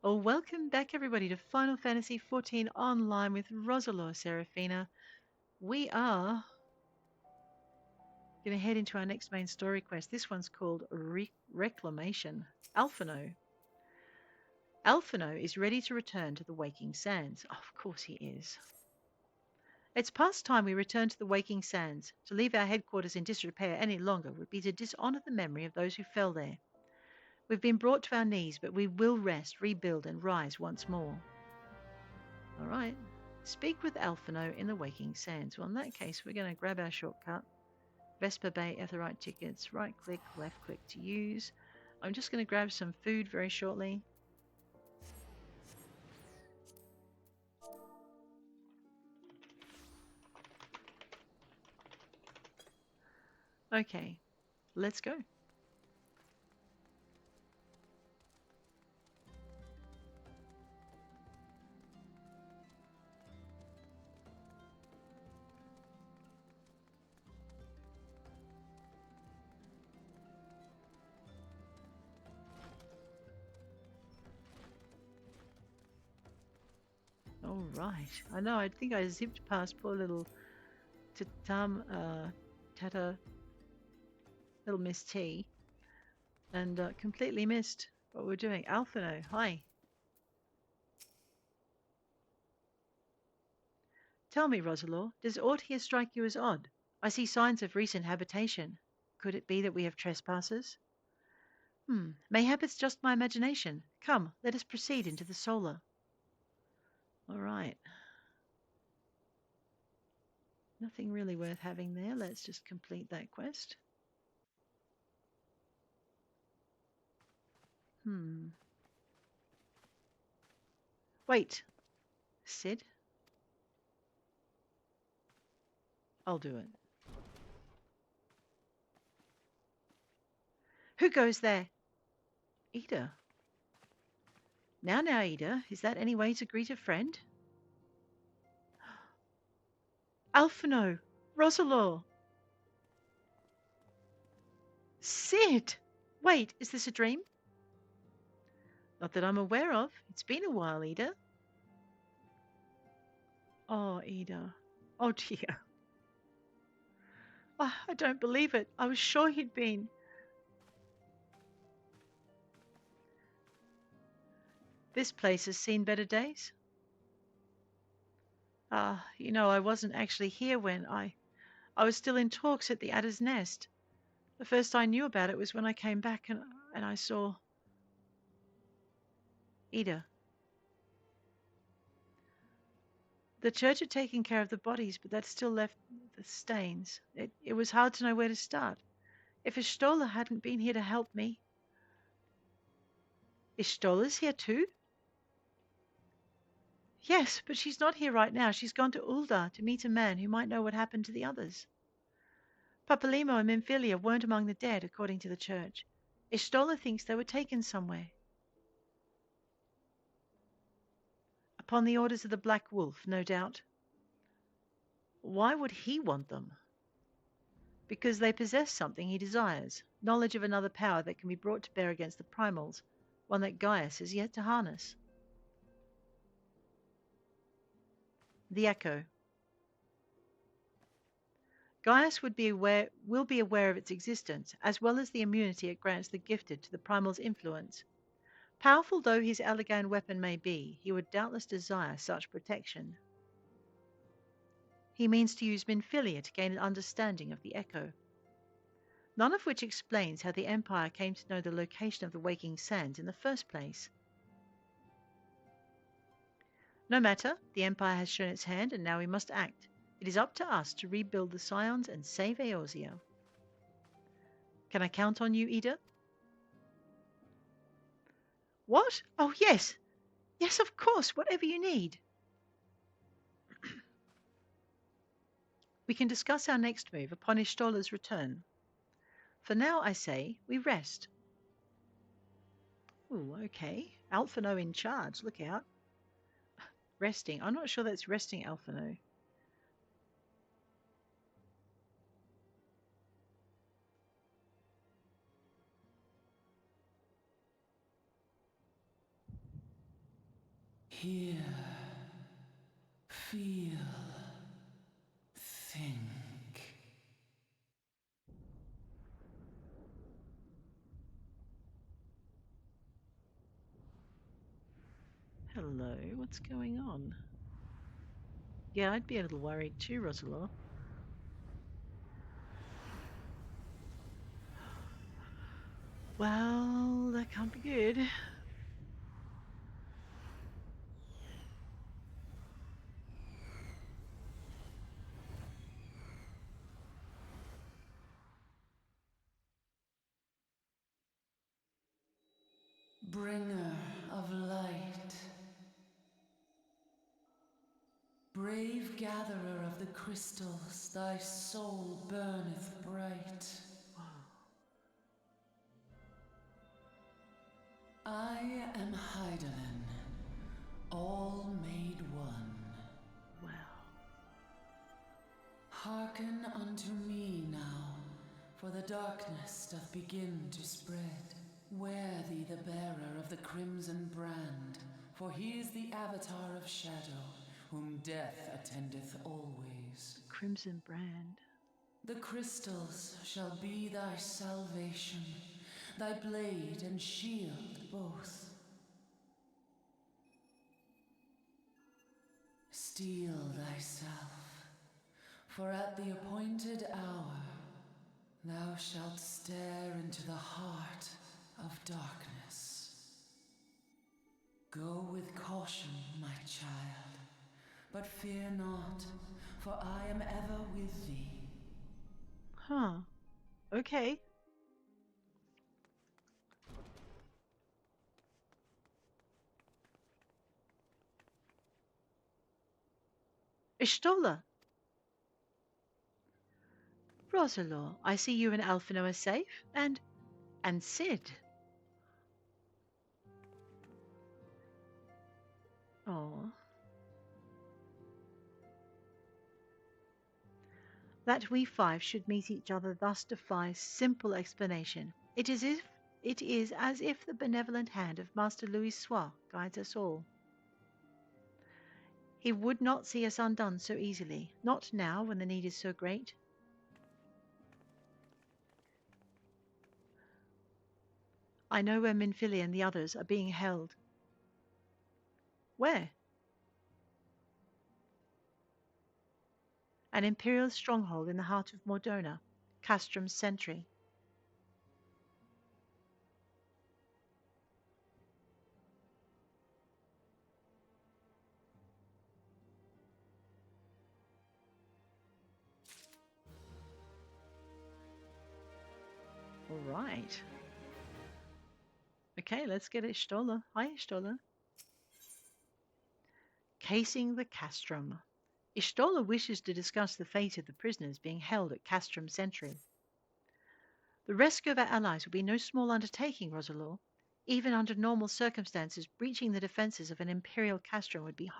Well, welcome back, everybody, to Final Fantasy XIV Online with Roselore Serafina. We are going to head into our next main story quest. This one's called Reclamation. Alphino. Alphino is ready to return to the Waking Sands. Oh, of course he is. It's past time we return to the Waking Sands. To leave our headquarters in disrepair any longer would be to dishonour the memory of those who fell there. We've been brought to our knees, but we will rest, rebuild, and rise once more. All right. Speak with Alphino in the Waking Sands. Well, in that case, we're going to grab our shortcut. Vesper Bay Etherite tickets. Right click, left click to use. I'm just going to grab some food very shortly. Okay, let's go. All right. I know, I think I zipped past poor little Tata, little Miss T, and completely missed what we're doing. Alphino, hi. Tell me, Roselore, does aught here strike you as odd? I see signs of recent habitation. Could it be that we have trespassers? Mayhap it's just my imagination. Come, let us proceed into the solar. All right. Nothing really worth having there. Let's just complete that quest. Wait, Sid. I'll do it. Who goes there? Ida. Now, Ida, is that any way to greet a friend? Alphino, Roselore. Sid! Wait, is this a dream? Not that I'm aware of. It's been a while, Ida. Oh, Ida. Oh, dear. Oh, I don't believe it. I was sure he'd been. This place has seen better days. I wasn't actually here when I was still in talks at the Adder's Nest. The first I knew about it was when I came back and I saw Ida. The church had taken care of the bodies, but that still left the stains. It was hard to know where to start. If Ishtola hadn't been here to help me. Ishtola's here too? Yes, but she's not here right now. She's gone to Ul'dah to meet a man who might know what happened to the others. Papalimo and Memphilia weren't among the dead, according to the church. Ishtola thinks they were taken somewhere. Upon the orders of the Black Wolf, no doubt. Why would he want them? Because they possess something he desires, knowledge of another power that can be brought to bear against the primals, one that Gaius has yet to harness. The Echo. Gaius will be aware of its existence, as well as the immunity it grants the gifted to the primal's influence. Powerful though his Allegan weapon may be, he would doubtless desire such protection. He means to use Minfilia to gain an understanding of the Echo. None of which explains how the Empire came to know the location of the Waking Sands in the first place. No matter, the Empire has shown its hand and now we must act. It is up to us to rebuild the Scions and save Eorzea. Can I count on you, Ida? What? Oh, yes. Yes, of course, whatever you need. We can discuss our next move upon Ishtola's return. For now, I say, we rest. Ooh, okay. Alphino in charge, look out. Resting. I'm not sure that's resting Alphino. Hear, feel, think. Hello, what's going on? Yeah, I'd be a little worried too, Roselore. Well, that can't be good. Bringer of light. Brave gatherer of the crystals, thy soul burneth bright. Whoa. I am Hydaelyn, all made one. Wow. Hearken unto me now, for the darkness doth begin to spread. Wear thee the bearer of the crimson brand, for he is the avatar of shadow, whom death attendeth always. The crimson brand. The crystals shall be thy salvation, thy blade and shield both. Steel thyself, for at the appointed hour thou shalt stare into the heart of darkness. Go with caution, my child, but fear not, for I am ever with thee. Huh. Okay. Ishtola. Roselore, I see you and Alphino are safe, and Sid. Oh. That we five should meet each other thus defies simple explanation. It is as if the benevolent hand of Master Louis Soir guides us all. He would not see us undone so easily, not now when the need is so great. I know where Minfili and the others are being held. Where? An imperial stronghold in the heart of Mordona, Castrum's Sentry. All right. Okay, let's get Ishtola. Hi, Ishtola. Casing the Castrum. Ishtola wishes to discuss the fate of the prisoners being held at Castrum Sentry. The rescue of our allies will be no small undertaking, Roselore. Even under normal circumstances, breaching the defences of an imperial castrum would be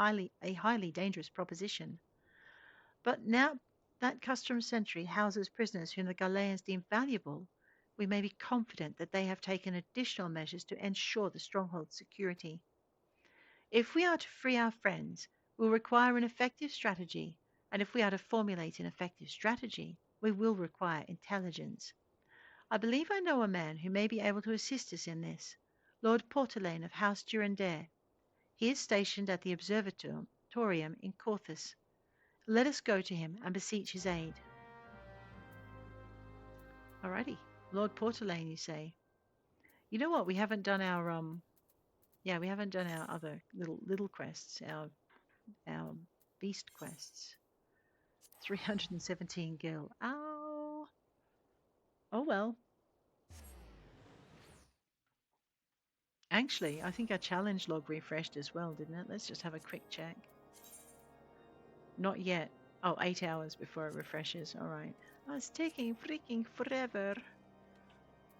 a highly dangerous proposition. But now that Castrum Sentry houses prisoners whom the Galeans deem valuable, we may be confident that they have taken additional measures to ensure the stronghold's security. If we are to free our friends, we'll require an effective strategy, and if we are to formulate an effective strategy, we will require intelligence. I believe I know a man who may be able to assist us in this, Lord Portelaine of House Durandare. He is stationed at the Observatorium in Coerthas. Let us go to him and beseech his aid. Alrighty, Lord Portelaine, you say. You know what? We haven't done our we haven't done our other little quests, our beast quests. 317 gil. Ow. Oh well. Actually, I think our challenge log refreshed as well, didn't it? Let's just have a quick check. Not yet. Oh, 8 hours before it refreshes. All right. Oh, it's taking freaking forever.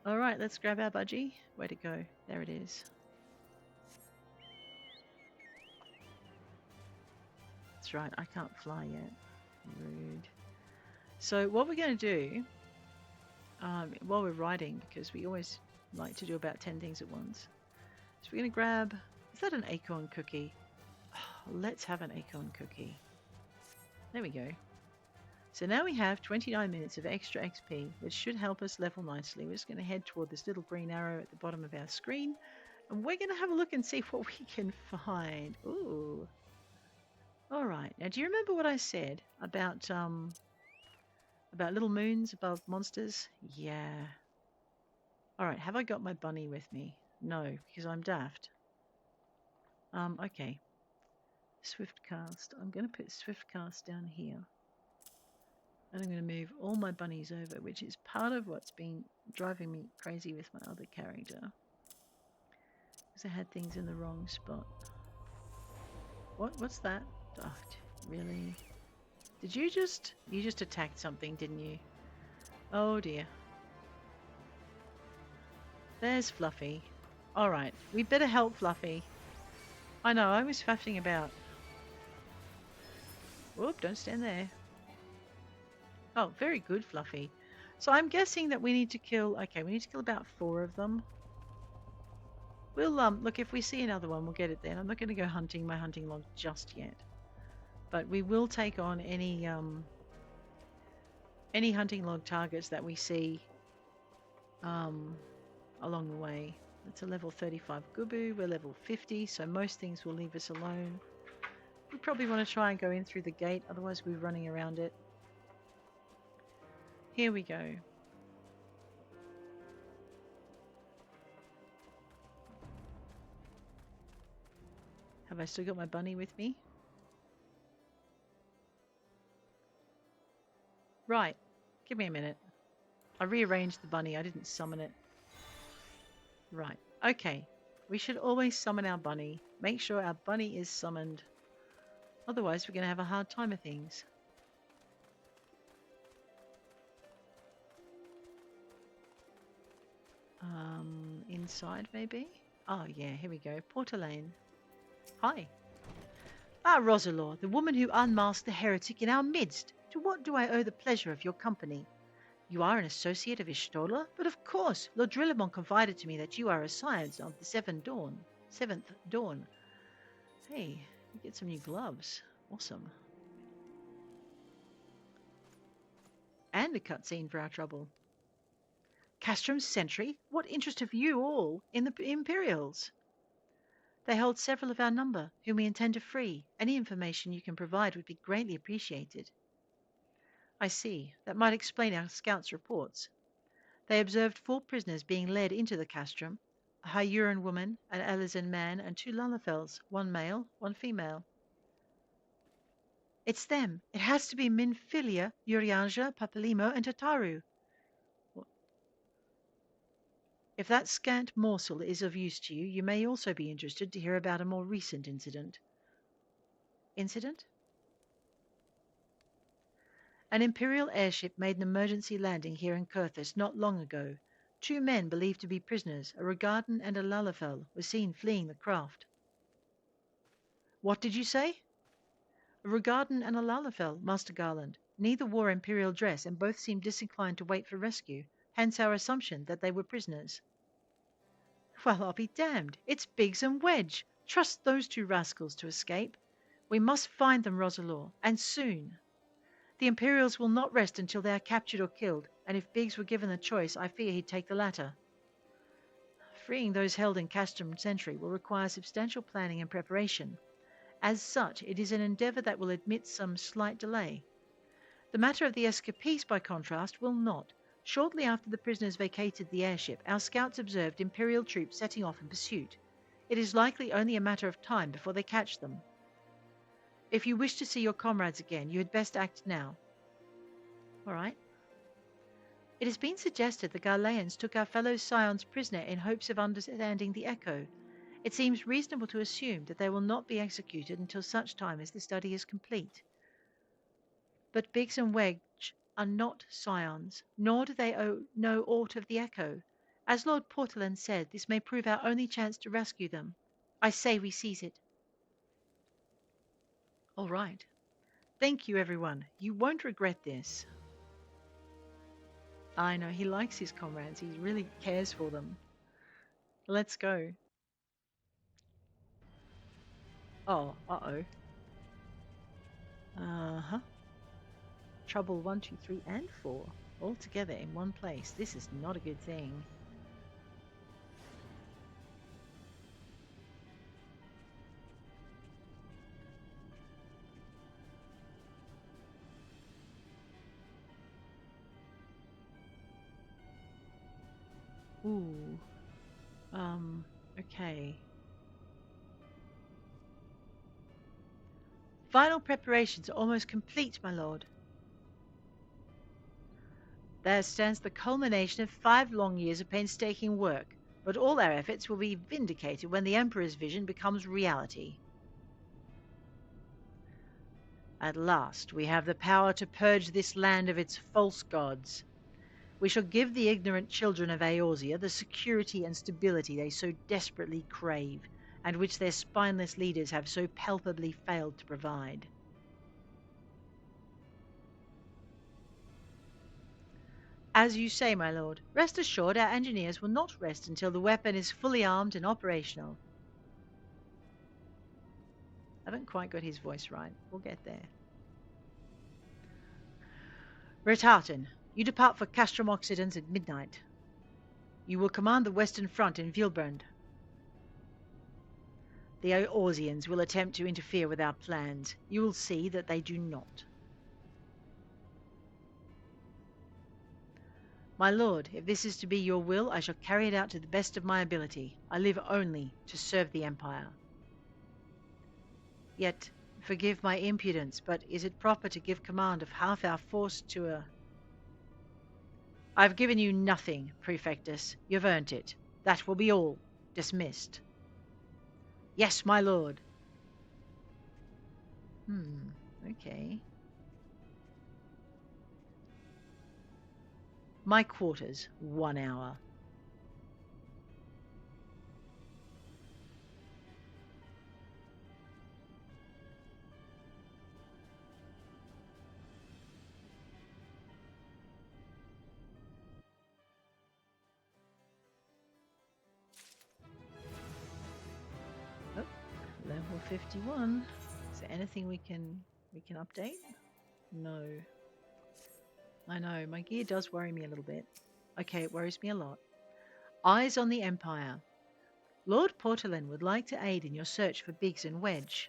All right, let's grab our budgie. Where'd it go? There it is. That's right, I can't fly yet. Rude. So what we're going to do, while we're riding, because we always like to do about 10 things at once, so we're going to grab, is that an acorn cookie? let's have an acorn cookie. There we go. So now we have 29 minutes of extra XP, which should help us level nicely. We're just going to head toward this little green arrow at the bottom of our screen, and we're going to have a look and see what we can find. Ooh. All right. Now, do you remember what I said about little moons above monsters? Yeah. All right. Have I got my bunny with me? No, because I'm daft. Okay. Swift cast. I'm going to put swift cast down here. And I'm going to move all my bunnies over, which is part of what's been driving me crazy with my other character. Because I had things in the wrong spot. What's that? Oh, really? Did you just attacked something, didn't you? Oh dear. There's Fluffy. Alright, we better help Fluffy. I know, I was faffing about. Whoop, don't stand there. Oh, very good, Fluffy. So I'm guessing that we need to kill... Okay, we need to kill about 4 of them. We'll, look, if we see another one, we'll get it then. I'm not going to go hunting my hunting log just yet. But we will take on any hunting log targets that we see along the way. It's a level 35 Gubu. We're level 50, so most things will leave us alone. We probably want to try and go in through the gate, otherwise we're running around it. Here we go. Have I still got my bunny with me? Right. Give me a minute. I rearranged the bunny. I didn't summon it. Right. Okay. We should always summon our bunny. Make sure our bunny is summoned. Otherwise, we're going to have a hard time of things. Inside, maybe? Oh, yeah. Here we go. Portalane. Hi. Ah, Roselore, the woman who unmasked the heretic in our midst. To what do I owe the pleasure of your company? You are an associate of Ishtola? But of course, Lord Drillamon confided to me that you are a science of the Seventh Dawn. Hey, you get some new gloves. Awesome. And a cutscene for our trouble. Castrum's sentry? What interest have you all in the Imperials? They hold several of our number, whom we intend to free. Any information you can provide would be greatly appreciated. I see. That might explain our scouts' reports. They observed 4 prisoners being led into the castrum, a Hyuran woman, an Elizan man, and 2 Lalafels, 1 male, 1 female. It's them. It has to be Minfilia, Urianja, Papalimo, and Tataru. If that scant morsel is of use to you, you may also be interested to hear about a more recent incident. Incident? An Imperial airship made an emergency landing here in Coerthas not long ago. 2 men believed to be prisoners, a Regardan and a Lalafel, were seen fleeing the craft. What did you say? A Regardan and a Lalafel, Master Garland. Neither wore Imperial dress and both seemed disinclined to wait for rescue, hence our assumption that they were prisoners. Well, I'll be damned. It's Biggs and Wedge. Trust those 2 rascals to escape. We must find them, Roselore, and soon. The Imperials will not rest until they are captured or killed, and if Biggs were given the choice, I fear he'd take the latter. Freeing those held in Castrum Sentry will require substantial planning and preparation. As such, it is an endeavour that will admit some slight delay. The matter of the escapees, by contrast, will not. Shortly after the prisoners vacated the airship, our scouts observed Imperial troops setting off in pursuit. It is likely only a matter of time before they catch them. If you wish to see your comrades again, you had best act now. All right. It has been suggested the Garleans took our fellow scions prisoner in hopes of understanding the echo. It seems reasonable to assume that they will not be executed until such time as the study is complete. But Biggs and Wedge are not scions, nor do they know aught of the echo. As Lord Portalan said, this may prove our only chance to rescue them. I say we seize it. All right. Thank you, everyone. You won't regret this. I know, he likes his comrades. He really cares for them. Let's go. Oh, uh-oh. Uh-huh. Trouble 1, 2, 3, and 4. All together in one place. This is not a good thing. Ooh. Okay. Final preparations are almost complete, my lord. There stands the culmination of 5 long years of painstaking work, but all our efforts will be vindicated when the Emperor's vision becomes reality. At last we have the power to purge this land of its false gods. We shall give the ignorant children of Eorzea the security and stability they so desperately crave, and which their spineless leaders have so palpably failed to provide. As you say, my lord, rest assured our engineers will not rest until the weapon is fully armed and operational. I haven't quite got his voice right. We'll get there. Retartan, you depart for Castrum Occident at midnight. You will command the Western Front in Vilbrand. The Eorzeans will attempt to interfere with our plans. You will see that they do not. My lord, if this is to be your will, I shall carry it out to the best of my ability. I live only to serve the Empire. Yet, forgive my impudence, but is it proper to give command of half our force to a... I've given you nothing, Prefectus. You've earned it. That will be all. Dismissed. Yes, my lord. Okay. My quarters, 1 hour. Oh, level 51. Is there anything we can update? No. I know, my gear does worry me a little bit. Okay, it worries me a lot. Eyes on the Empire. Lord Portolan would like to aid in your search for Biggs and Wedge.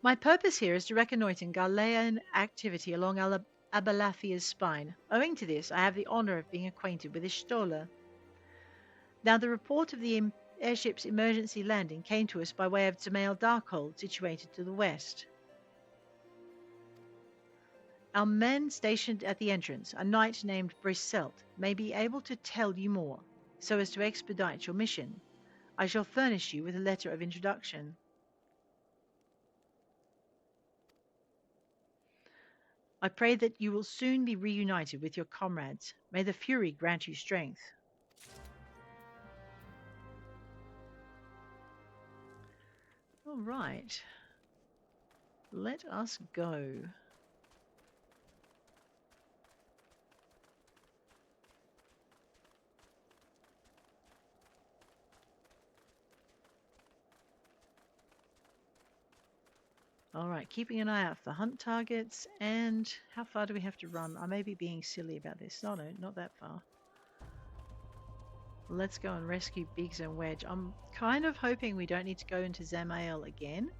My purpose here is to reconnoitre Galilean activity along Abalathia's spine. Owing to this, I have the honour of being acquainted with Ishtola. Now, the report of the airship's emergency landing came to us by way of Zemail Darkhold, situated to the west. Our men stationed at the entrance, a knight named Briselt, may be able to tell you more, so as to expedite your mission. I shall furnish you with a letter of introduction. I pray that you will soon be reunited with your comrades. May the Fury grant you strength. All right. Let us go. All right, keeping an eye out for hunt targets. And how far do we have to run? I may be being silly about this. No, not that far. Let's go and rescue Biggs and Wedge. I'm kind of hoping we don't need to go into Zamael again,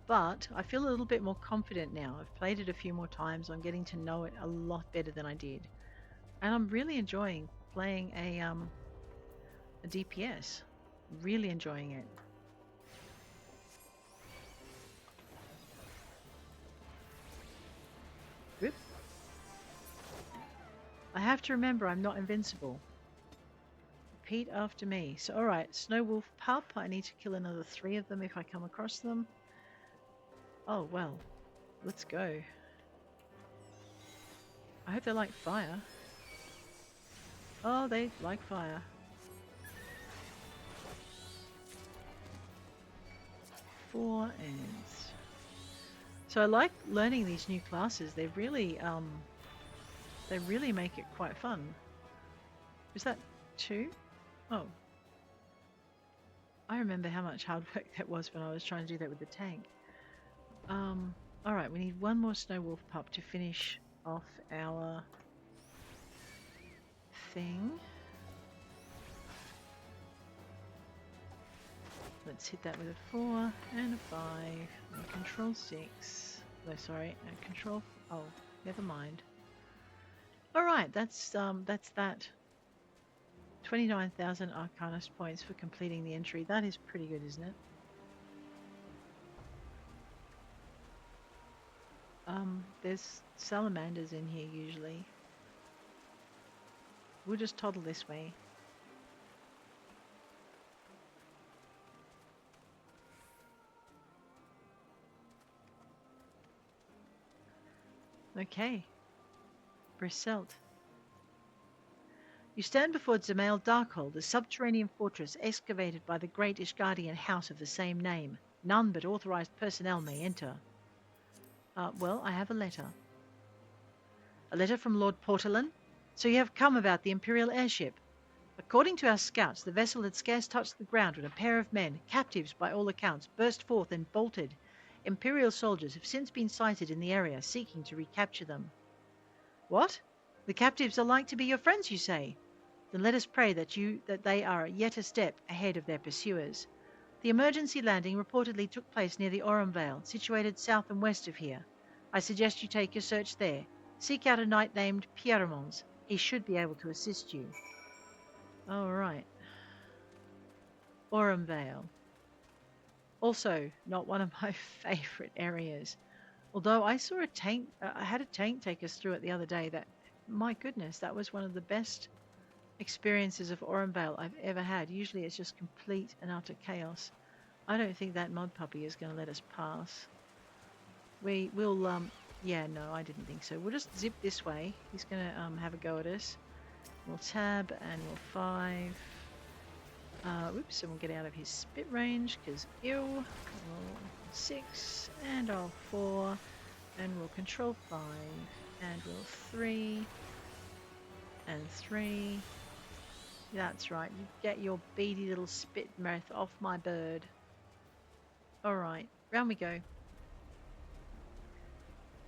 but I feel a little bit more confident now. I've played it a few more times. I'm getting to know it a lot better than I did. And I'm really enjoying playing a DPS. Really enjoying it. Whoop. I have to remember I'm not invincible. Repeat after me. So, alright, Snow Wolf Pup. I need to kill another 3 of them if I come across them. Oh, well. Let's go. I hope they like fire. Oh, they like fire. Four ants. So I like learning these new classes. They really make it quite fun. Is that 2? Oh. I remember how much hard work that was when I was trying to do that with the tank. All right, we need one more snow wolf pup to finish off our thing. Let's hit that with a 4 and a 5 and control 6. No, sorry, and control. Oh, never mind. All right, that's that. 29,000 Arcanist points for completing the entry. That is pretty good, isn't it? There's salamanders in here usually. We'll just toddle this way. Okay. Briselt. You stand before Zemail Darkhold, a subterranean fortress excavated by the great Ishgardian house of the same name. None but authorized personnel may enter. Well, I have a letter. A letter from Lord Portolan? So you have come about the Imperial airship. According to our scouts, the vessel had scarce touched the ground when a pair of men, captives by all accounts, burst forth and bolted. Imperial soldiers have since been sighted in the area, seeking to recapture them. What? The captives are like to be your friends, you say? Then let us pray that they are yet a step ahead of their pursuers. The emergency landing reportedly took place near the Aurum Vale, situated south and west of here. I suggest you take your search there. Seek out a knight named Pierremont. He should be able to assist you. All right. Aurum Vale. Also, not one of my favorite areas. Although I saw a tank, I had a tank take us through it the other day. That, my goodness, that was one of the best experiences of Aurum I've ever had. Usually it's just complete and utter chaos. I don't think that mod puppy is going to let us pass. We will, yeah, no, I didn't think so. We'll just zip this way. He's going to have a go at us. We'll tab and we'll 5. Oops, and we'll get out of his spit range because ew. We'll 6 and I'll 4 and we'll control 5 and we'll 3 and 3. That's right, you get your beady little spit mouth off my bird. Alright, round we go.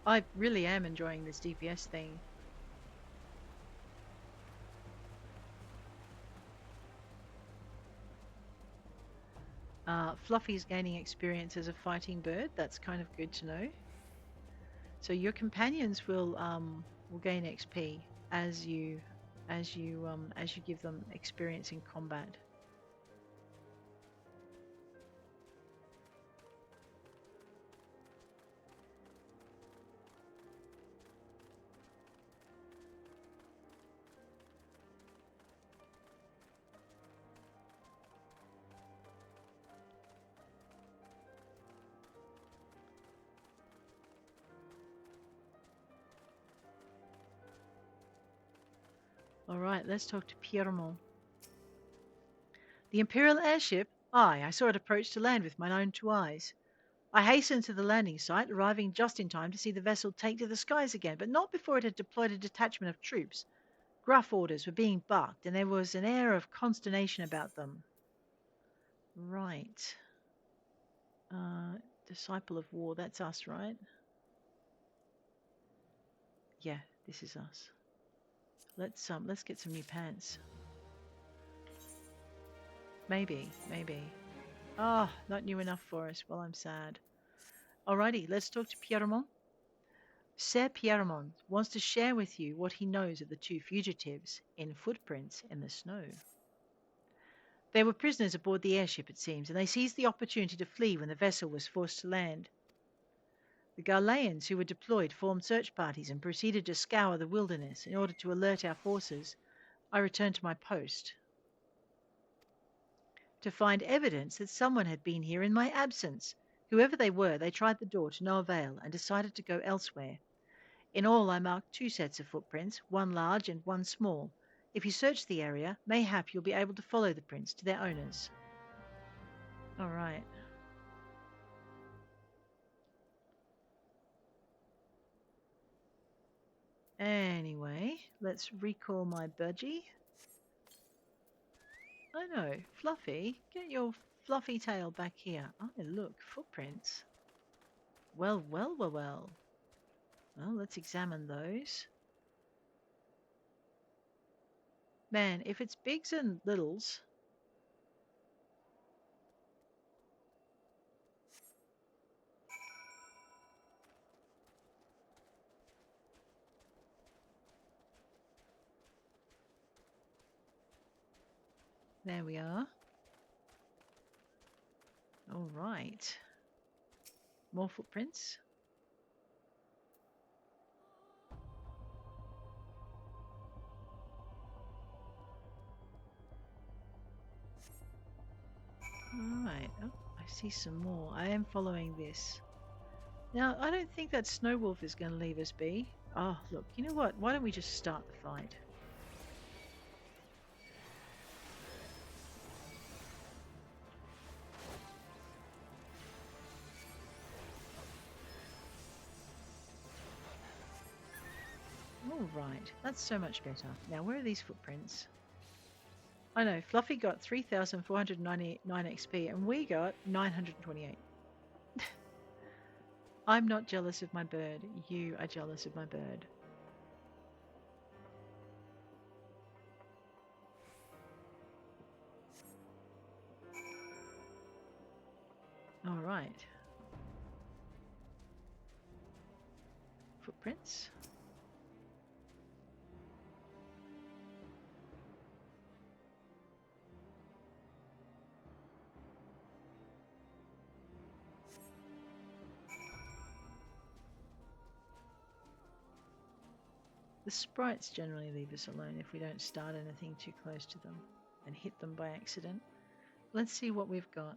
I really am enjoying this DPS thing. Fluffy's gaining experience as a fighting bird. That's kind of good to know. So your companions will gain XP as you give them experience in combat. All right, let's talk to Pierremont. The Imperial airship? Aye, I saw it approach to land with mine own 2 eyes. I hastened to the landing site, arriving just in time to see the vessel take to the skies again, but not before it had deployed a detachment of troops. Gruff orders were being barked, and there was an air of consternation about them. Right. Disciple of War, that's us, right? Yeah, this is us. Let's get some new pants. Maybe. Ah, not new enough for us. Well, I'm sad. Alrighty, let's talk to Pierremont. Sir Pierremont wants to share with you what he knows of the 2 fugitives in footprints in the snow. They were prisoners aboard the airship, it seems, and they seized the opportunity to flee when the vessel was forced to land. The Garleans who were deployed formed search parties and proceeded to scour the wilderness in order to alert our forces. I returned to my post to find evidence that someone had been here in my absence. Whoever they were, they tried the door to no avail and decided to go elsewhere. In all, I marked 2 sets of footprints, one large and one small. If you search the area, mayhap you'll be able to follow the prints to their owners. All right. Anyway, let's recall my budgie. I know. Fluffy, get your fluffy tail back here. Oh, look, footprints. Well, well, well, well. Well, let's examine those. Man, if it's bigs and littles, there we are. All right. More footprints. All right. Oh, I see some more. I am following this. Now, I don't think that snow wolf is going to leave us be. Oh, look, you know what? Why don't we just start the fight? All right. That's so much better. Now, where are these footprints? I know, Fluffy got 3,499 XP and we got 928. I'm not jealous of my bird. You are jealous of my bird. All right. Footprints. The sprites generally leave us alone if we don't start anything too close to them and hit them by accident. Let's see what we've got.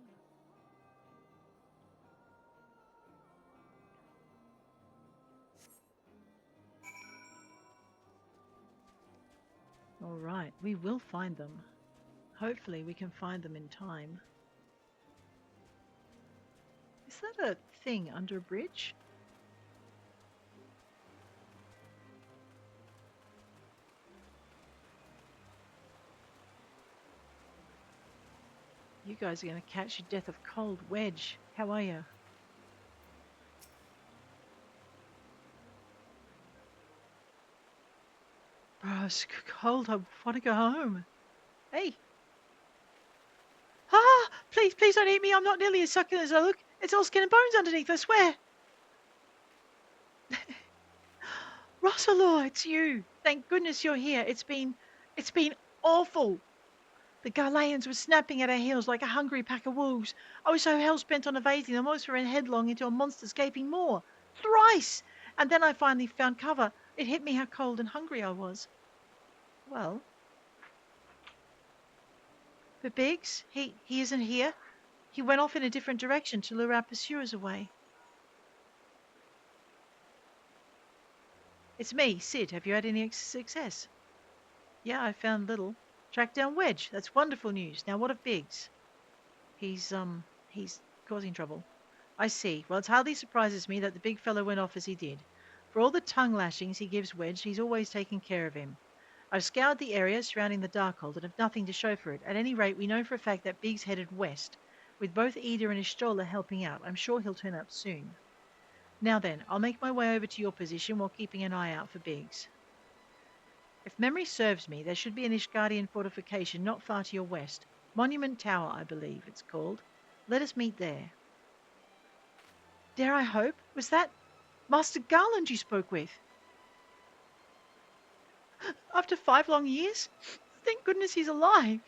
All right, we will find them. Hopefully we can find them in time. Is that a thing under a bridge? You guys are going to catch your death of cold. Wedge, how are you? Bro, it's cold. I want to go home. Hey. Ah, please, please don't eat me. I'm not nearly as succulent as I look. It's all skin and bones underneath, I swear. Roselore, it's you. Thank goodness you're here. It's been awful. The Ghanaians were snapping at our heels like a hungry pack of wolves. I was so hell-bent on evading them, I almost ran headlong into a monster's gaping maw. Thrice! And then I finally found cover. It hit me how cold and hungry I was. Well, but Biggs, he isn't here. He went off in a different direction to lure our pursuers away. It's me, Sid. Have you had any success? Yeah, I found Little. Tracked down Wedge. That's wonderful news. Now what of Biggs? He's causing trouble. I see. Well, it hardly surprises me that the big fellow went off as he did. For all the tongue lashings he gives Wedge, he's always taken care of him. I've scoured the area surrounding the Darkhold and have nothing to show for it. At any rate, we know for a fact that Biggs headed west, with both Ida and Ishtola helping out. I'm sure he'll turn up soon. Now then, I'll make my way over to your position while keeping an eye out for Biggs. If memory serves me, there should be an Ishgardian fortification not far to your west. Monument Tower, I believe it's called. Let us meet there. Dare I hope? Was that Master Garland you spoke with? After 5 long years? Thank goodness he's alive.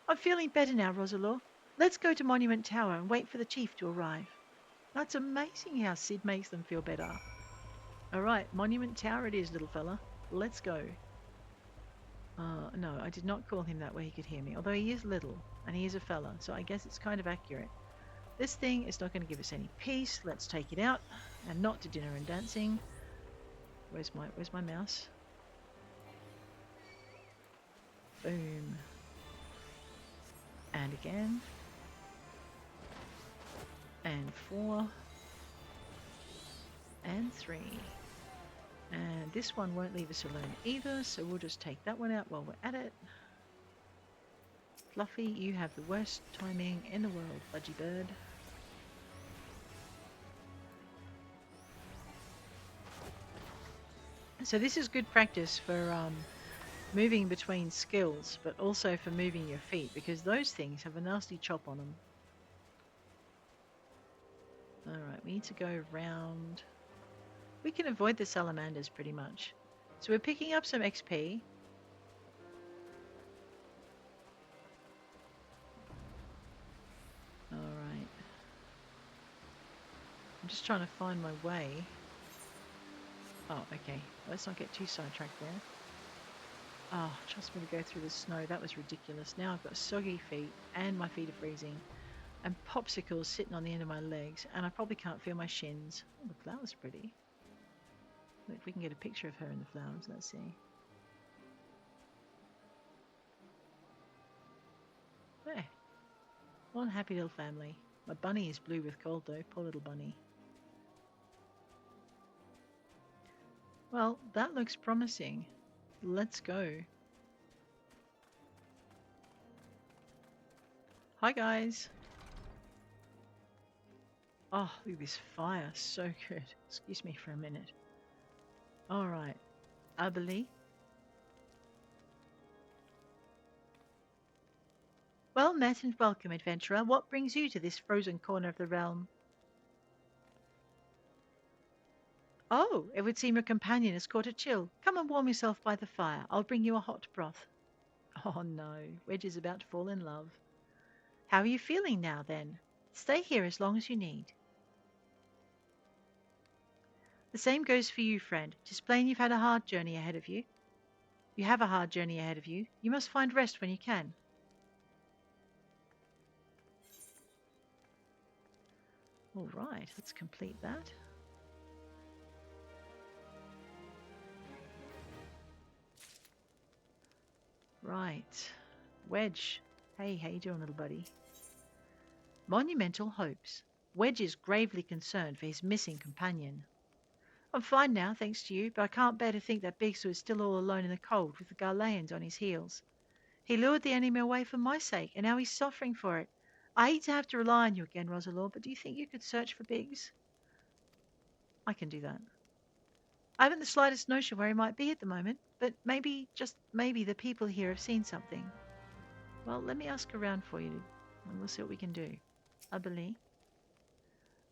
I'm feeling better now, Roselore. Let's go to Monument Tower and wait for the chief to arrive. That's amazing how Sid makes them feel better. All right, Monument Tower it is, little fella. Let's go. No, I did not call him that way he could hear me, although he is little, and he is a fella, so I guess it's kind of accurate. This thing is not going to give us any peace. Let's take it out, and not to dinner and dancing. Where's my mouse? Boom. And again. And 4. And 3. And this one won't leave us alone either, so we'll just take that one out while we're at it. Fluffy, you have the worst timing in the world, Budgie Bird. So this is good practice for moving between skills, but also for moving your feet, because those things have a nasty chop on them. Alright, we need to go round. We can avoid the salamanders pretty much. So we're picking up some XP. Alright. I'm just trying to find my way. Oh, okay. Let's not get too sidetracked there. Oh, trust me to go through the snow. That was ridiculous. Now I've got soggy feet and my feet are freezing. And popsicles sitting on the end of my legs. And I probably can't feel my shins. Oh, the flower's pretty. Look, if we can get a picture of her in the flowers. Let's see. There. One happy little family. My bunny is blue with cold though. Poor little bunny. Well, that looks promising. Let's go. Hi guys. Oh, look at this fire. So good. Excuse me for a minute. Alright. Abelie. Well met and welcome, adventurer. What brings you to this frozen corner of the realm? Oh, it would seem your companion has caught a chill. Come and warm yourself by the fire. I'll bring you a hot broth. Oh no, Wedge is about to fall in love. How are you feeling now, then? Stay here as long as you need. The same goes for you, friend. Just plain you've had a hard journey ahead of you. You have a hard journey ahead of you. You must find rest when you can. All right, let's complete that. Right. Wedge. Hey, how you doing, little buddy? Monumental Hopes. Wedge is gravely concerned for his missing companion. I'm fine now, thanks to you, but I can't bear to think that Biggs was still all alone in the cold with the Ghanaians on his heels. He lured the enemy away for my sake, and now he's suffering for it. I hate to have to rely on you again, Roselore, but do you think you could search for Biggs? I can do that. I haven't the slightest notion where he might be at the moment, but maybe, just maybe, the people here have seen something. Well, let me ask around for you, and we'll see what we can do. Abelie?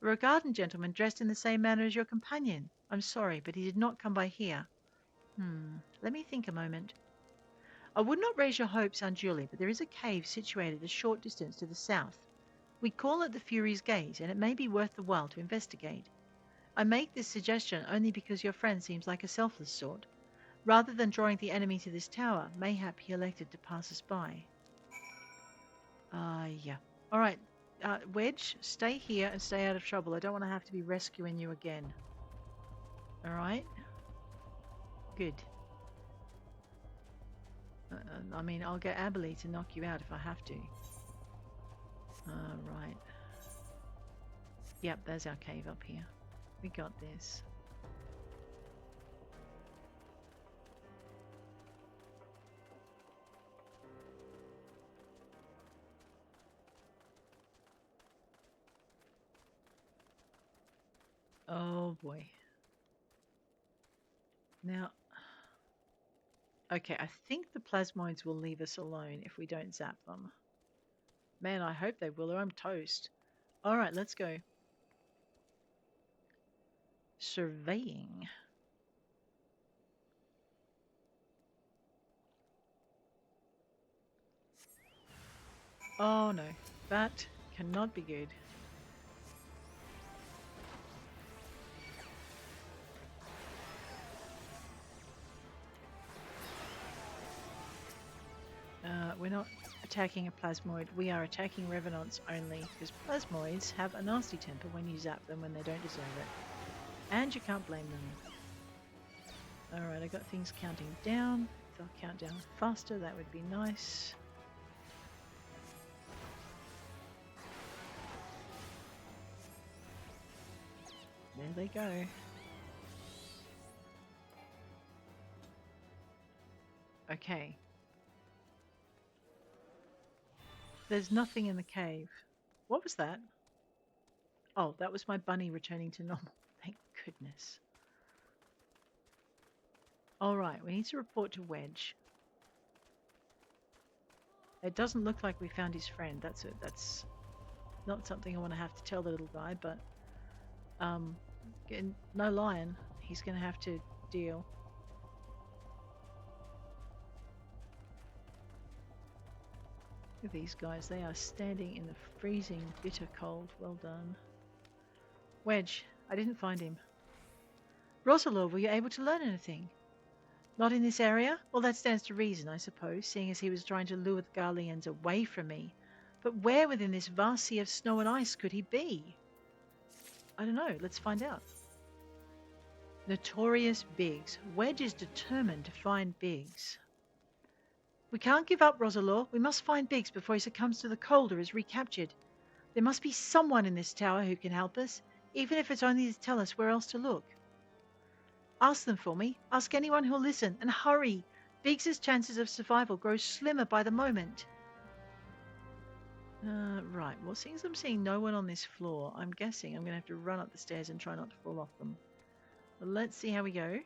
We're a garden gentleman dressed in the same manner as your companion. I'm sorry, but he did not come by here. Let me think a moment. I would not raise your hopes unduly, but there is a cave situated a short distance to the south. We call it the Fury's Gate, and it may be worth the while to investigate. I make this suggestion only because your friend seems like a selfless sort. Rather than drawing the enemy to this tower, mayhap he elected to pass us by. Yeah. All right, Wedge, stay here and stay out of trouble. I don't want to have to be rescuing you again. All right? Good. I mean, I'll get Abelie to knock you out if I have to. Right. Yep, there's our cave up here. We got this. Oh boy. Now, okay, I think the plasmoids will leave us alone if we don't zap them. Man, I hope they will, or I'm toast. Alright, let's go. Surveying. Oh no, that cannot be good. We're not attacking a plasmoid, we are attacking revenants only, because plasmoids have a nasty temper when you zap them when they don't deserve it. And you can't blame them. Alright, I got things counting down. If they'll count down faster, that would be nice. There they go. Okay. There's nothing in the cave. What was that? Oh, that was my bunny returning to normal. Thank goodness. All right, we need to report to Wedge. It doesn't look like we found his friend. That's it. That's not something I want to have to tell the little guy, but no lion. He's going to have to deal. Look at these guys. They are standing in the freezing, bitter cold. Well done. Wedge, I didn't find him. Roselore, were you able to learn anything? Not in this area? Well, that stands to reason, I suppose, seeing as he was trying to lure the Garleans away from me. But where within this vast sea of snow and ice could he be? I don't know. Let's find out. Notorious Biggs. Wedge is determined to find Biggs. We can't give up, Roselore. We must find Biggs before he succumbs to the cold or is recaptured. There must be someone in this tower who can help us, even if it's only to tell us where else to look. Ask them for me. Ask anyone who'll listen. And hurry. Biggs's chances of survival grow slimmer by the moment. Right. Well, since I'm seeing no one on this floor, I'm guessing I'm going to have to run up the stairs and try not to fall off them. But let's see how we go.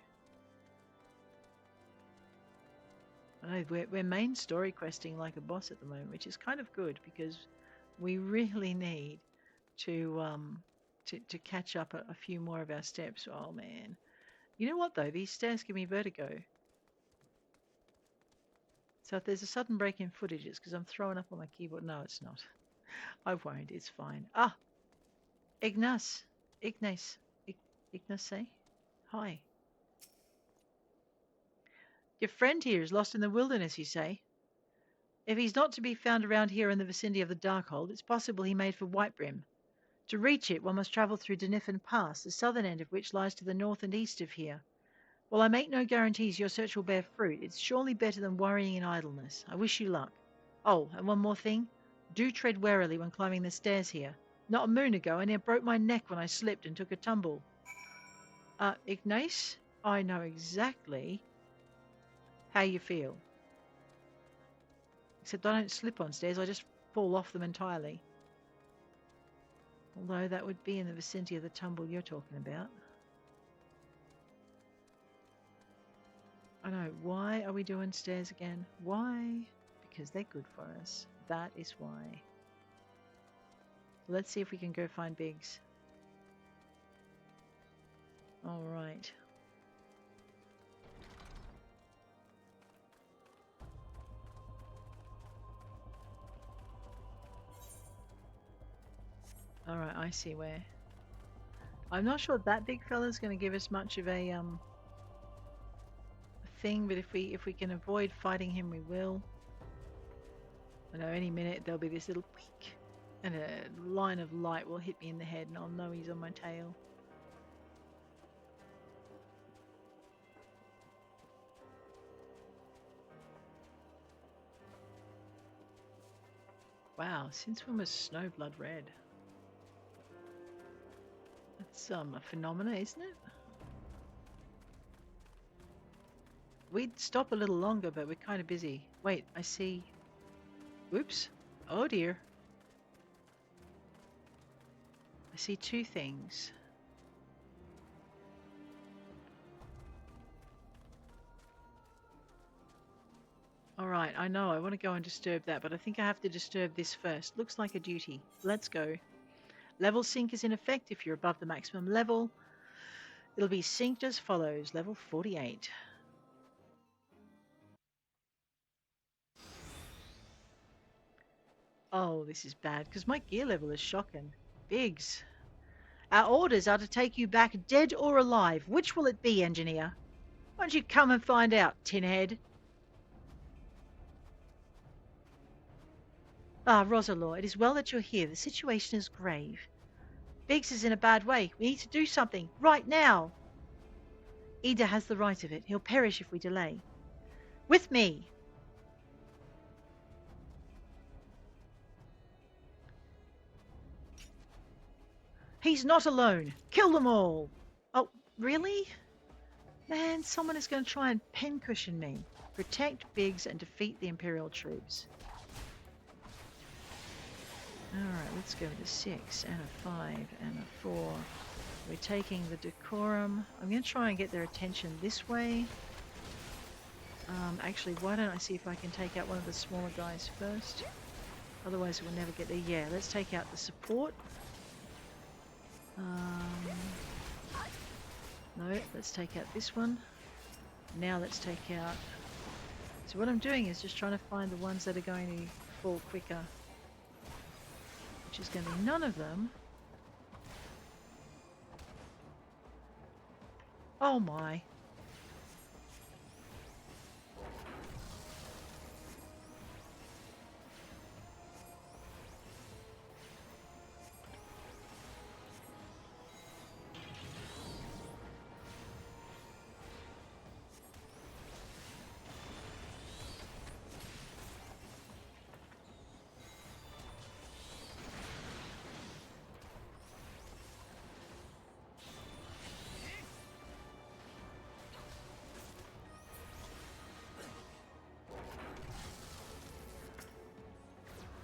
I know we're main story questing like a boss at the moment, which is kind of good because we really need to catch up a few more of our steps. Oh man. You know what though? These stairs give me vertigo. So if there's a sudden break in footage, it's because I'm throwing up on my keyboard. No, it's not. I won't. It's fine. Ah, Ignace. Ignace. Ignace, say hi. Your friend here is lost in the wilderness, you say? If he's not to be found around here in the vicinity of the Darkhold, it's possible he made for Whitebrim. To reach it, one must travel through Denifin Pass, the southern end of which lies to the north and east of here. While I make no guarantees your search will bear fruit, it's surely better than worrying in idleness. I wish you luck. Oh, and one more thing. Do tread warily when climbing the stairs here. Not a moon ago, I near broke my neck when I slipped and took a tumble. Ignace, I know exactly how you feel. Except I don't slip on stairs, I just fall off them entirely. Although that would be in the vicinity of the tumble you're talking about. I know. Why are we doing stairs again? Why? Because they're good for us. That is why. Let's see if we can go find Biggs. All right. All right, I see where. I'm not sure that big fella's going to give us much of a thing, but if we can avoid fighting him, we will. I know any minute there'll be this little peek, and a line of light will hit me in the head, and I'll know he's on my tail. Wow, since when was Snowblood red? That's a phenomena, isn't it? We'd stop a little longer, but we're kind of busy. Wait, I see. Whoops. Oh dear. I see two things. Alright, I know I want to go and disturb that, but I think I have to disturb this first. Looks like a duty. Let's go. Level sync is in effect if you're above the maximum level. It'll be synced as follows. Level 48. Oh, this is bad, because my gear level is shocking. Biggs. Our orders are to take you back dead or alive. Which will it be, engineer? Why don't you come and find out, tinhead? Ah, Roselore, it is well that you're here. The situation is grave. Biggs is in a bad way. We need to do something. Right now. Ida has the right of it. He'll perish if we delay. With me. He's not alone. Kill them all. Oh, really? Man, someone is going to try and pincushion me. Protect Biggs and defeat the Imperial troops. Alright, let's go with a 6 and a 5 and a 4. We're taking the decorum. I'm going to try and get their attention this way. Actually, why don't I see if I can take out one of the smaller guys first? Otherwise, we'll never get there. Yeah, let's take out the support. No, let's take out this one. Now let's take out... So what I'm doing is just trying to find the ones that are going to fall quicker. Which is going to be none of them. Oh my.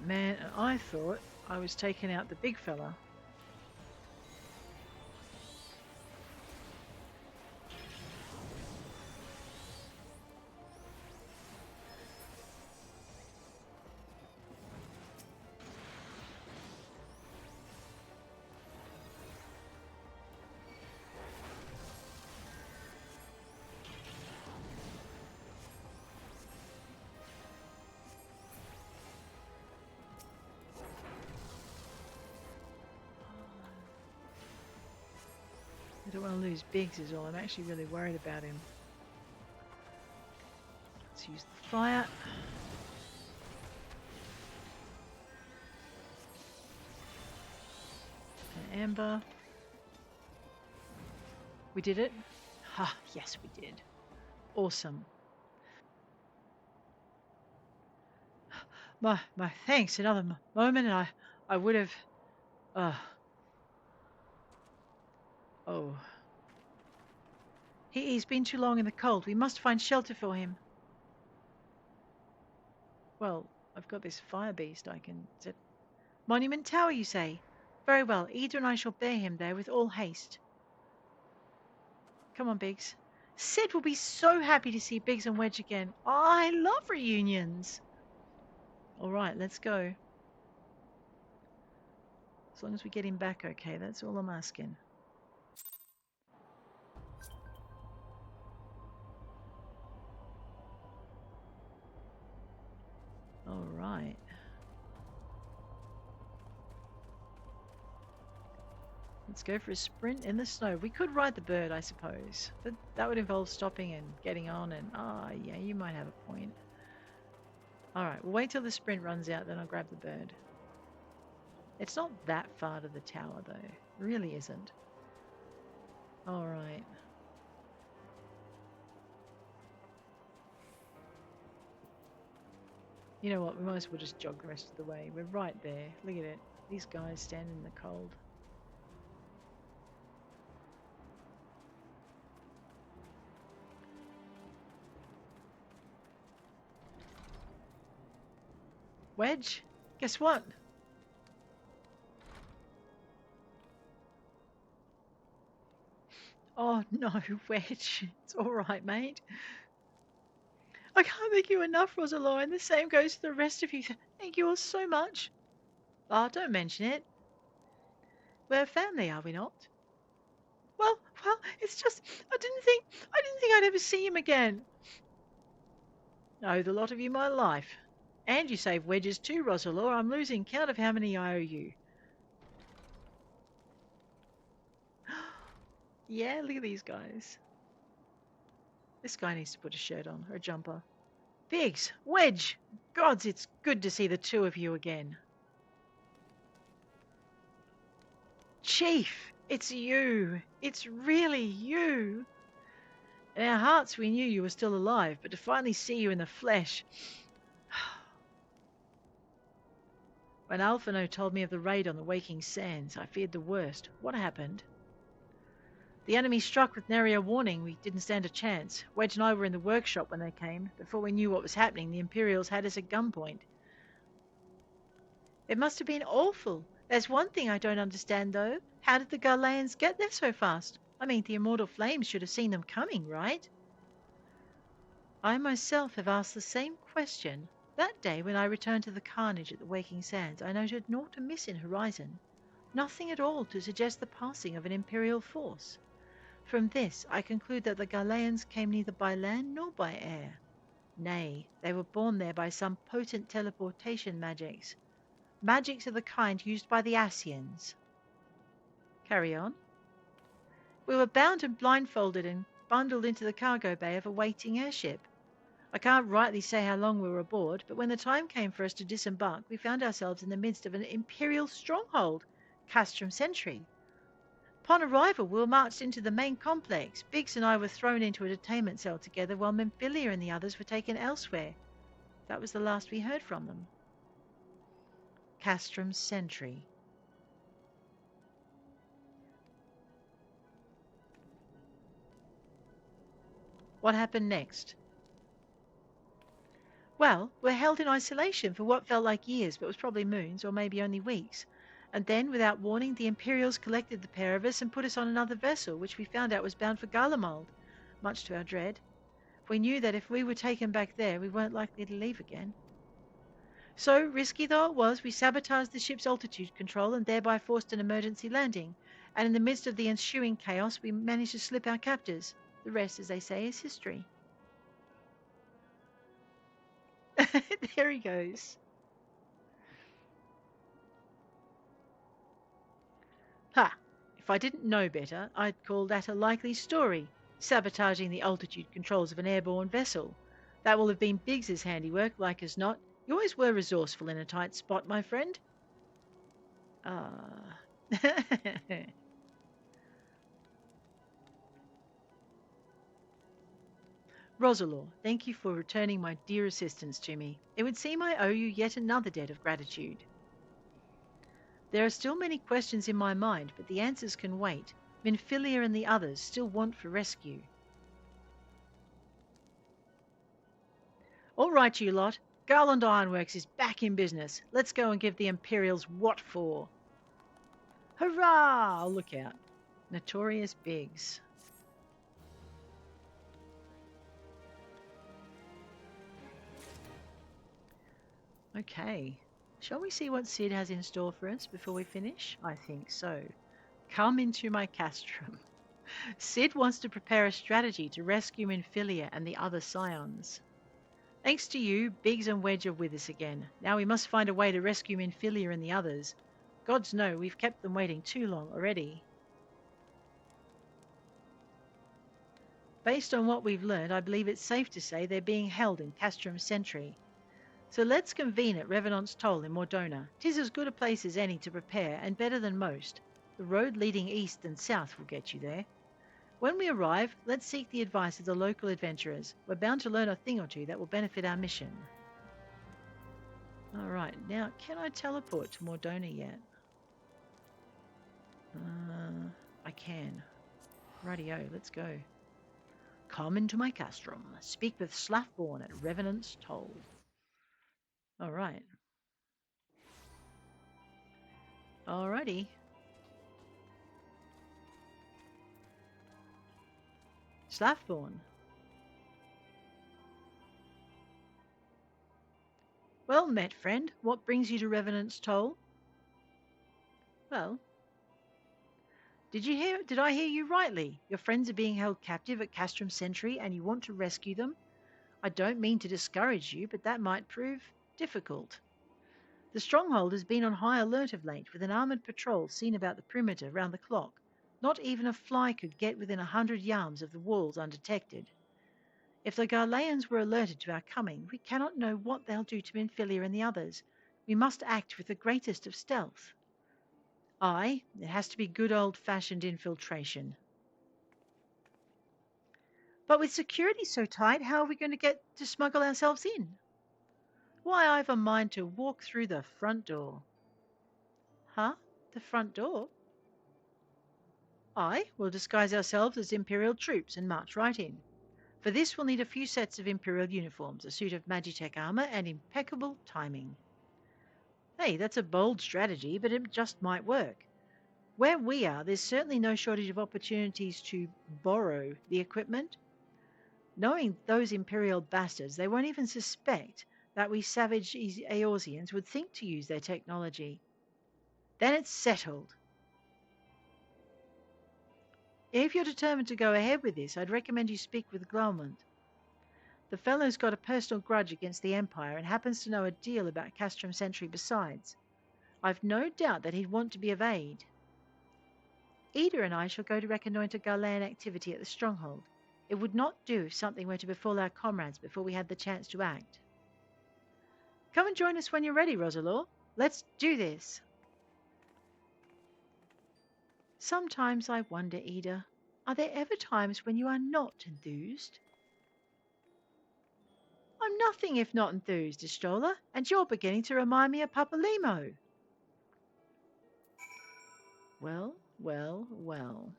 Man, I thought I was taking out the big fella. I don't want to lose Biggs is all. I'm actually really worried about him. Let's use the fire. An amber. We did it? Ha, yes we did. Awesome. My thanks. Another moment and I would have... Oh. He's been too long in the cold. We must find shelter for him. Well, I've got this fire beast I can set. Monument Tower, you say? Very well. Ida and I shall bear him there with all haste. Come on, Biggs. Sid will be so happy to see Biggs and Wedge again. Oh, I love reunions. All right, let's go. As long as we get him back okay, that's all I'm asking. All right. Let's go for a sprint in the snow. We could ride the bird, I suppose, but that would involve stopping and getting on and, yeah, you might have a point. All right, we'll wait till the sprint runs out, then I'll grab the bird. It's not that far to the tower, though. It really isn't. All right. You know what? We might as well just jog the rest of the way. We're right there. Look at it. These guys standing in the cold. Wedge, guess what? Oh no, Wedge. It's all right, mate. I can't thank you enough, Roselore, and the same goes for the rest of you. Thank you all so much. Oh, don't mention it. We're family, are we not? Well, it's just I didn't think I'd ever see him again. No, the lot of you my life. And you saved Wedges too, Roselore. I'm losing count of how many I owe you. Yeah, look at these guys. This guy needs to put a shirt on, or a jumper. Biggs, Wedge, gods, it's good to see the two of you again. Chief, it's you. It's really you. In our hearts we knew you were still alive, but to finally see you in the flesh... When Alphino told me of the raid on the Waking Sands, I feared the worst. What happened? The enemy struck with nary a warning. We didn't stand a chance. Wedge and I were in the workshop when they came. Before we knew what was happening, the Imperials had us at gunpoint. It must have been awful. There's one thing I don't understand, though. How did the Gharleans get there so fast? I mean, the immortal flames should have seen them coming, right? I myself have asked the same question. That day when I returned to the carnage at the Waking Sands, I noted naught amiss in horizon. Nothing at all to suggest the passing of an Imperial force. From this I conclude that the Gharleans came neither by land nor by air. Nay, they were borne there by some potent teleportation magics. Magics of the kind used by the Asians. Carry on. We were bound and blindfolded and bundled into the cargo bay of a waiting airship. I can't rightly say how long we were aboard, but when the time came for us to disembark, we found ourselves in the midst of an Imperial stronghold, Castrum Sentry. Upon arrival, we were marched into the main complex. Biggs and I were thrown into a detainment cell together, while Memphilia and the others were taken elsewhere. That was the last we heard from them. Castrum Sentry. What happened next? Well, we're held in isolation for what felt like years, but was probably moons or maybe only weeks. And then, without warning, the Imperials collected the pair of us and put us on another vessel, which we found out was bound for Garlemald, much to our dread. We knew that if we were taken back there, we weren't likely to leave again. So, risky though it was, we sabotaged the ship's altitude control and thereby forced an emergency landing. And in the midst of the ensuing chaos, we managed to slip our captors. The rest, as they say, is history. There he goes. Ha! If I didn't know better, I'd call that a likely story, sabotaging the altitude controls of an airborne vessel. That will have been Biggs's handiwork, like as not. You always were resourceful in a tight spot, my friend. Ah. Roselore, thank you for returning my dear assistance to me. It would seem I owe you yet another debt of gratitude. There are still many questions in my mind, but the answers can wait. Minfilia and the others still want for rescue. All right, you lot. Garland Ironworks is back in business. Let's go and give the Imperials what for. Hurrah! Look out. Notorious Biggs. Okay. Shall we see what Sid has in store for us before we finish? I think so. Come into my castrum. Sid wants to prepare a strategy to rescue Minfilia and the other scions. Thanks to you, Biggs and Wedge are with us again. Now we must find a way to rescue Minfilia and the others. Gods know we've kept them waiting too long already. Based on what we've learned, I believe it's safe to say they're being held in Castrum Sentry. So let's convene at Revenant's Toll in Mordona. 'Tis as good a place as any to prepare, and better than most. The road leading east and south will get you there. When we arrive, let's seek the advice of the local adventurers. We're bound to learn a thing or two that will benefit our mission. Alright, now can I teleport to Mordona yet? I can. Rightio, let's go. Come into my castrum. Speak with Slathborn at Revenant's Toll. Alright. Alrighty. Slathborn. Well met, friend. What brings you to Revenant's Toll? Well, did I hear you rightly? Your friends are being held captive at Castrum Sentry and you want to rescue them? I don't mean to discourage you, but that might prove difficult. The stronghold has been on high alert of late, with an armoured patrol seen about the perimeter round the clock. Not even a fly could get within 100 yards of the walls undetected. If the Gharleans were alerted to our coming, we cannot know what they'll do to Minfilia and the others. We must act with the greatest of stealth. Aye, it has to be good old-fashioned infiltration. But with security so tight, how are we going to get to smuggle ourselves in? Why, I've a mind to walk through the front door. Huh? The front door? I will disguise ourselves as Imperial troops and march right in. For this we'll need a few sets of Imperial uniforms, a suit of Magitech armor, and impeccable timing. Hey, that's a bold strategy, but it just might work. Where we are, there's certainly no shortage of opportunities to borrow the equipment. Knowing those Imperial bastards, they won't even suspect that we savage Eorzeans would think to use their technology. Then it's settled. If you're determined to go ahead with this, I'd recommend you speak with Glaumont. The fellow's got a personal grudge against the Empire and happens to know a deal about Castrum Sentry besides. I've no doubt that he'd want to be of aid. Ida and I shall go to reconnoitre Gharlean activity at the stronghold. It would not do if something were to befall our comrades before we had the chance to act. Come and join us when you're ready, Roselore. Let's do this. Sometimes I wonder, Ida, are there ever times when you are not enthused? I'm nothing if not enthused, Estola, and you're beginning to remind me of Papalimo. Well, well, well.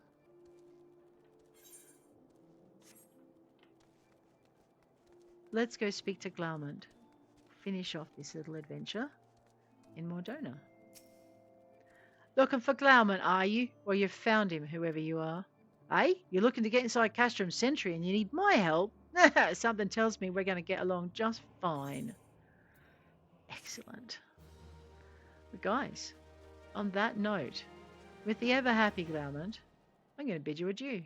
Let's go speak to Glaumont. Finish off this little adventure in Mordona. Looking for Glaumont, are you? Well, you've found him, whoever you are. Eh? You're looking to get inside Castrum Sentry and you need my help? Something tells me we're going to get along just fine. Excellent. But guys, on that note, with the ever-happy Glaumont, I'm going to bid you adieu.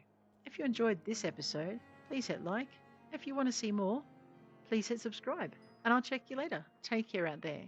If you enjoyed this episode, please hit like. If you want to see more, please hit subscribe. And I'll check you later. Take care out there.